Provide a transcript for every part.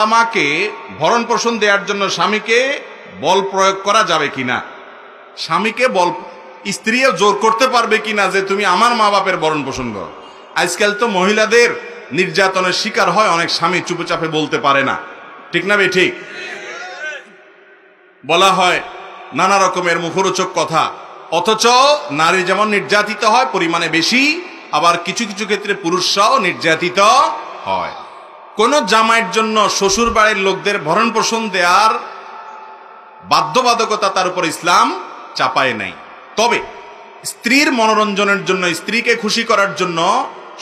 আমাকে ভরণ পোষণ দেওয়ার জন্য স্বামীকে বল প্রয়োগ করা যাবে কিনা, স্বামীকে বল স্ত্রীও জোর করতে পারবে কিনা যে তুমি আমার মা বাপের ভরণ পোষণ করো। আজকাল তো মহিলাদের নির্যাতনের শিকার হয় অনেক স্বামী, চুপচাপে বলতে পারে না, ঠিক না বে ঠিক? বলা হয় নানা রকমের মুখরোচক কথা, অথচ নারী যেমন নির্যাতিত হয় পরিমাণে বেশি, আবার কিছু কিছু ক্ষেত্রে পুরুষরাও নির্যাতিত হয়। কোন জামাইয়ের জন্য শ্বশুর বাড়ির লোকদের ভরণ পোষণ দেওয়ার বাধ্যবাধকতা তার উপর ইসলাম চাপায় নাই। তবে স্ত্রীর মনোরঞ্জনের জন্য, স্ত্রীকে খুশি করার জন্য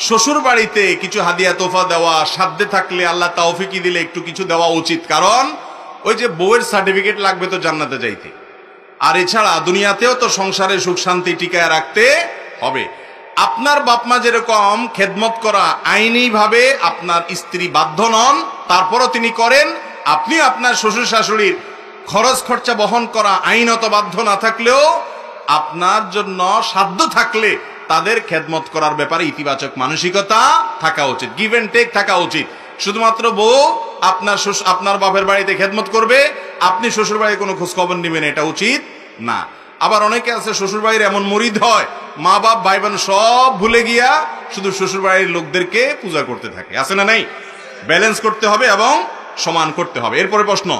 শ্বশুর বাড়িতে কিছু হাদিয়া তোফা দেওয়া, সাধ্যে থাকলে আল্লাহ তাওফিকি দিলে একটু কিছু দেওয়া উচিত। কারণ ওই যে বউয়ের সার্টিফিকেট লাগবে তো জান্নাতে যাইতে, আর এছাড়া দুনিয়াতেও তো সংসারে সুখ শান্তি টিকায় রাখতে হবে। আপনার বাপমা যেরকম খেদমত করা আইনি ভাবে আপনার স্ত্রী বাধ্য নন, তারপরও তিনি করেন, আপনি আপনার শ্বশুর শাশুড়ির খরচ খরচা বহন করা আইনত বাধ্য না থাকলেও আপনার জন্য সাধ্য থাকলে তাদের খেদমত করার ব্যাপারে ইতিবাচক মানসিকতা থাকা উচিত, গিভ এন্ড টেক থাকা উচিত। শুধুমাত্র বউ আপনার বাপের বাড়িতে খেদমত করবে, আপনি শ্বশুর বাড়ির কোনো খোঁজ খবর নেবেন, এটা উচিত না। আবার অনেকে আছে শ্বশুর বাড়ির এমন মুরিদ হয়, মা বাপ ভাই বোন সব ভুলে গিয়া শুধু শ্বশুর বাড়ির লোকদেরকে পূজা করতে থাকে। আছে না নাই? ব্যালেন্স করতে হবে এবং সমান করতে হবে। এরপরে প্রশ্ন,